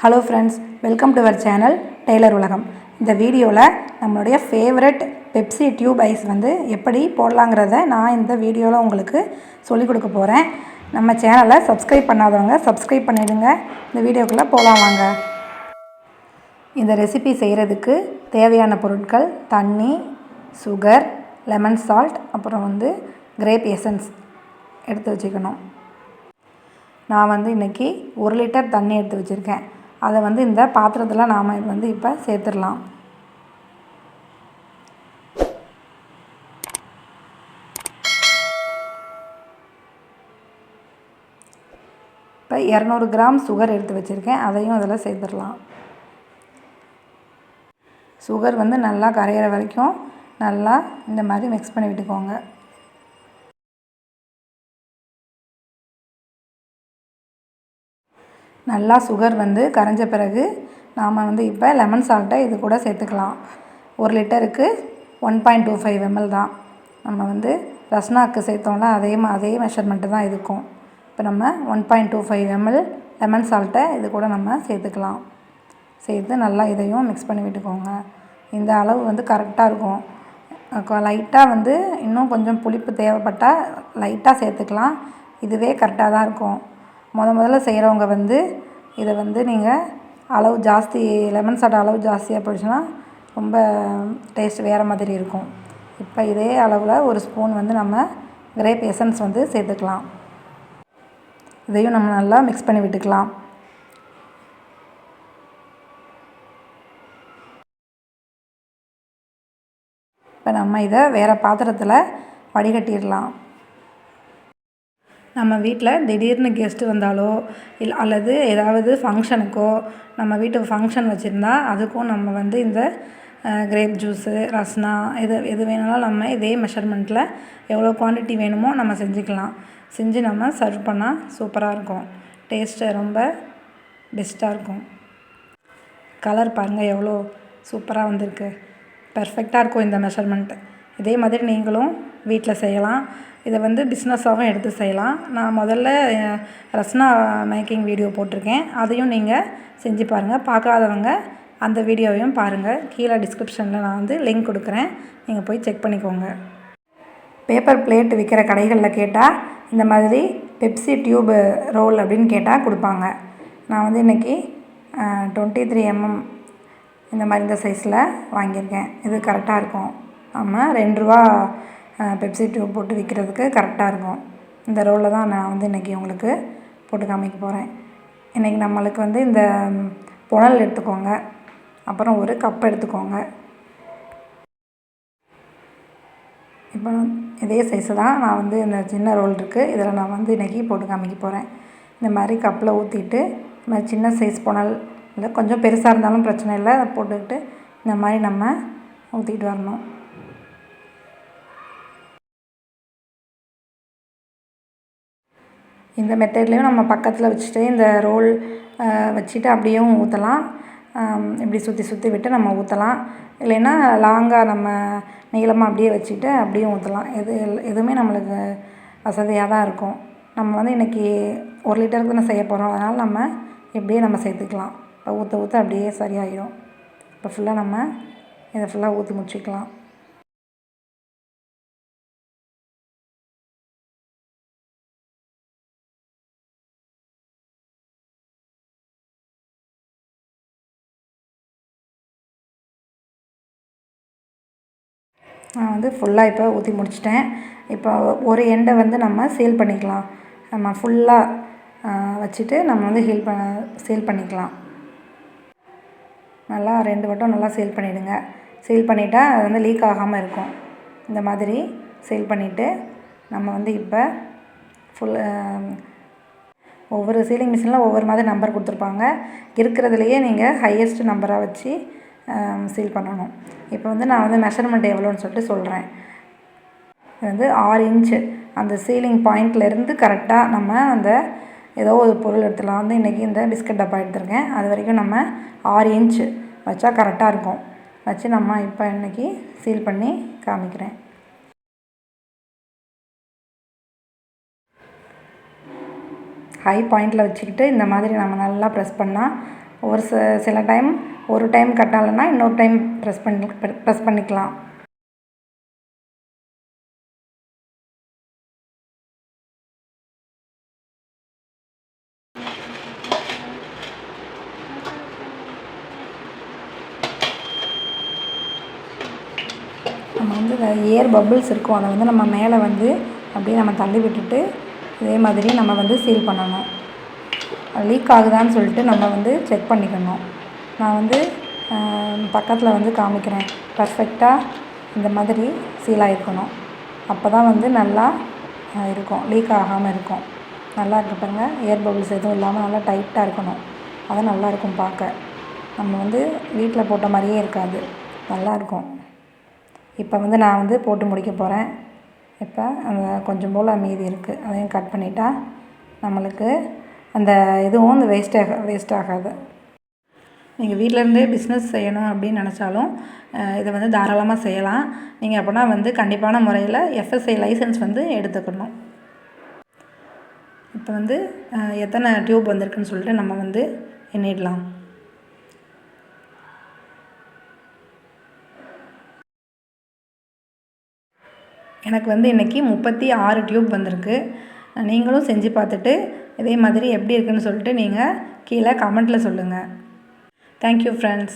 Hello friends, welcome to our channel tailor Ulagam. இந்த வீடியோவில் நம்மளுடைய ஃபேவரட் பெப்சி டியூப் ஐஸ் எப்படி போடலாங்கிறத நான் இந்த வீடியோவில் உங்களுக்கு சொல்லிக் கொடுக்க போகிறேன். நம்ம சேனலை சப்ஸ்கிரைப் பண்ணாதவங்க சப்ஸ்கிரைப் பண்ணிவிடுங்க. இந்த வீடியோக்குள்ளே போகலாம் வாங்க. இந்த ரெசிபி செய்கிறதுக்கு தேவையான பொருட்கள் தண்ணி, சுகர், லெமன் சால்ட், அப்புறம் கிரேப் எசன்ஸ் எடுத்து வச்சுக்கணும். நான் இன்றைக்கி 1 லிட்டர் தண்ணி எடுத்து வச்சுருக்கேன். அதை இந்த பாத்திரத்தில் நாம் இப்போ சேர்த்துடலாம். இப்போ 200 கிராம் சுகர் எடுத்து வச்சுருக்கேன். அதையும் அதில் சேர்த்துடலாம். சுகர் நல்லா கரையிற வரைக்கும் நல்லா இந்த மாதிரி மிக்ஸ் பண்ணி விட்டுக்கோங்க. நல்லா சுகர் கரைஞ்ச பிறகு நாம் இப்போ லெமன் சால்ட்டை இது கூட சேர்த்துக்கலாம். 1 லிட்டருக்கு 1.25 ml தான். நம்ம ரஸ்னாக்கு சேர்த்தோம்ல அதே மெஷர்மெண்ட்டு தான் இருக்கும். இப்போ நம்ம 1.25 ml லெமன் சால்ட்டை இது கூட நம்ம சேர்த்துக்கலாம். சேர்த்து நல்லா இதையும் மிக்ஸ் பண்ணி விட்டுக்கோங்க. இந்த அளவு கரெக்டாக இருக்கும். லைட்டாக இன்னும் கொஞ்சம் புளிப்பு தேவைப்பட்டால் லைட்டாக சேர்த்துக்கலாம். இதுவே கரெக்டாக தான் இருக்கும். முதல்ல செய்கிறவங்க இதை நீங்கள் அளவு ஜாஸ்தி லெமன் சால்ட் அளவு ஜாஸ்தியாக போயிடுச்சுன்னா ரொம்ப டேஸ்ட் வேறு மாதிரி இருக்கும். இப்போ இதே அளவில் ஒரு ஸ்பூன் நம்ம கிரேப் எசன்ஸ் சேர்த்துக்கலாம். இதையும் நம்ம நல்லா மிக்ஸ் பண்ணி விட்டுக்கலாம். இப்போ நம்ம இதை வேறு பாத்திரத்தில் வடிகட்டிடலாம். நம்ம வீட்டில் திடீர்னு கெஸ்ட்டு வந்தாலோ அல்லது ஏதாவது ஃபங்க்ஷனுக்கோ நம்ம வீட்டு ஃபங்க்ஷன் வச்சுருந்தா அதுக்கும் நம்ம இந்த கிரேப் ஜூஸு, ரஸ்னா எது வேணாலும் நம்ம இதே மெஷர்மெண்ட்டில் எவ்வளோ குவான்டிட்டி வேணுமோ நம்ம செஞ்சுக்கலாம். செஞ்சு நம்ம சர்வ் பண்ணால் சூப்பராக இருக்கும். டேஸ்ட்டு ரொம்ப பெஸ்ட்டாக இருக்கும். கலர் பாருங்கள் எவ்வளோ சூப்பராக வந்திருக்கு. பெர்ஃபெக்டாக இருக்கும் இந்த மெஷர்மெண்ட்டு. இதே மாதிரி நீங்களும் வீட்டில் செய்யலாம். இதை பிஸ்னஸாகவும் எடுத்து செய்யலாம். நான் முதல்ல ரஸ்னா மேக்கிங் வீடியோ போட்டிருக்கேன். அதையும் நீங்கள் செஞ்சு பாருங்கள். பார்க்காதவங்க அந்த வீடியோவையும் பாருங்கள். கீழே டிஸ்கிரிப்ஷனில் நான் லிங்க் கொடுக்குறேன். நீங்கள் போய் செக் பண்ணிக்கோங்க. பேப்பர் பிளேட் விற்கிற கடைகளில் கேட்டால் இந்த மாதிரி பெப்சி டியூப் ரோல் அப்படின்னு கேட்டால் கொடுப்பாங்க. நான் இன்றைக்கி 23 mm இந்த மாதிரி இந்த சைஸில் வாங்கியிருக்கேன். இது கரெக்டாக இருக்கும். நம்ம 2 ரூபா பெப்சி டியூப் போட்டு விற்கிறதுக்கு கரெக்டாக இருக்கும். இந்த ரோலில் தான் நான் இன்றைக்கி உங்களுக்கு போட்டு காமிக்க போகிறேன். இன்றைக்கி நம்மளுக்கு இந்த புனல் எடுத்துக்கோங்க. அப்புறம் ஒரு கப் எடுத்துக்கோங்க. இப்போ இதே சைஸு தான் நான் இந்த சின்ன ரோல் இருக்குது. இதில் நான் இன்றைக்கி போட்டு காமிக்க போகிறேன். இந்த மாதிரி கப்பில் ஊற்றிட்டு இந்த மாதிரி சின்ன சைஸ் புனல் இல்லை கொஞ்சம் பெருசாக இருந்தாலும் பிரச்சனை இல்லை. அதை போட்டுக்கிட்டு இந்த மாதிரி நம்ம ஊற்றிட்டு வரணும். இந்த மெத்தட்லேயும் நம்ம பக்கத்தில் வச்சுட்டு இந்த ரோல் வச்சுட்டு அப்படியும் ஊற்றலாம். இப்படி சுற்றி விட்டு நம்ம ஊற்றலாம். இல்லைன்னா லாங்காக நம்ம நீளமாக அப்படியே வச்சுட்டு அப்படியும் ஊற்றலாம். எதுவுமே நம்மளுக்கு வசதியாக தான் இருக்கும். நம்ம இன்றைக்கி 1 லிட்டருக்கு தானே செய்ய போகிறோம். அதனால் நம்ம இப்படியே நம்ம சேர்த்துக்கலாம். இப்போ ஊற்ற அப்படியே சரியாயிடும். இப்போ ஃபுல்லாக நம்ம இதை ஃபுல்லாக ஊற்றி முடிச்சிக்கலாம். நான் ஃபுல்லாக இப்போ ஊற்றி முடிச்சிட்டேன். இப்போ ஒரு எண்டை நம்ம சீல் பண்ணிக்கலாம். நம்ம ஃபுல்லாக வச்சுட்டு நம்ம சீல் பண்ணிக்கலாம். நல்லா 2 வட்டம் நல்லா சீல் பண்ணிவிடுங்க. சீல் பண்ணிட்டா அது லீக் ஆகாமல் இருக்கும். இந்த மாதிரி சீல் பண்ணிவிட்டு நம்ம இப்போ ஒவ்வொரு சீலிங் மிஷினில் ஒவ்வொரு மாதிரி நம்பர் கொடுத்துருப்பாங்க. இருக்கிறதுலையே நீங்கள் ஹையஸ்ட் நம்பராக வச்சு சீல் பண்ணணும். இப்போ நான் மெஷர்மெண்ட் எவ்வளோன்னு சொல்லிட்டு சொல்கிறேன். இது 6 இன்ச்சு அந்த சீலிங் பாயிண்ட்லேருந்து கரெக்டாக நம்ம அந்த ஏதோ ஒரு பொருள் எடுத்துடலாம். இன்றைக்கி இந்த பிஸ்கட் டப்பா எடுத்துருக்கேன். அது வரைக்கும் நம்ம 6 இன்ச்சு வச்சா கரெக்டாக இருக்கும். வச்சு நம்ம இப்போ இன்றைக்கி சீல் பண்ணி காமிக்கிறேன். ஹை பாயிண்டில் வச்சுக்கிட்டு இந்த மாதிரி நம்ம நல்லா ப்ரெஸ் பண்ணால் சில டைம் ஒரு டைம் கட் ஆகலைன்னா இன்னொரு டைம் ப்ரெஸ் பண்ணிக்கலாம். நம்ம வந்து ஏர் பபிள்ஸ் இருக்கும், அதை வந்து நம்ம மேலே வந்து அப்படியே நம்ம தள்ளி விட்டுட்டு இதே மாதிரி நம்ம வந்து சீல் பண்ணணும். லீக் ஆகுதான்னு சொல்லிட்டு நம்ம வந்து செக் பண்ணிக்கணும். நான் வந்து பக்கத்தில் வந்து காமிக்கிறேன். பர்ஃபெக்டாக இந்த மாதிரி சீல் ஆகிருக்கணும். அப்போ தான் வந்து நல்லா இருக்கும், லீக் ஆகாமல் இருக்கும். நல்லா இருக்கு பாருங்கள், ஏர் பபிள்ஸ் எதுவும் இல்லாமல் நல்லா டைட்டாக இருக்கணும். அது நல்லாயிருக்கும் பார்க்க. நம்ம வந்து வீட்டில் போட்ட மாதிரியே இருக்காது, நல்லாயிருக்கும். இப்போ வந்து நான் வந்து போட்டு முடிக்க போகிறேன். இப்போ அந்த கொஞ்சம் போல் மீதி இருக்குது, அதையும் கட் பண்ணிட்டா நம்மளுக்கு அந்த இதுவும் அந்த வேஸ்ட் ஆகாது. நீங்கள் வீட்டிலேருந்தே பிஸ்னஸ் செய்யணும் அப்படின்னு நினச்சாலும் இதை வந்து தாராளமாக செய்யலாம். நீங்கள் அப்படின்னா வந்து கண்டிப்பான முறையில் FSI லைசன்ஸ் வந்து எடுத்துக்கணும். இப்போ வந்து எத்தனை டியூப் வந்திருக்குன்னு சொல்லிட்டு நம்ம வந்து எண்ணிடலாம். எனக்கு வந்து இன்றைக்கி 36 டியூப் வந்திருக்கு. நீங்களும் செஞ்சு பார்த்துட்டு இதே மாதிரி எப்படி இருக்குதுன்னு சொல்லிட்டு நீங்கள் கீழே கமெண்ட்டில் சொல்லுங்கள். Thank you friends.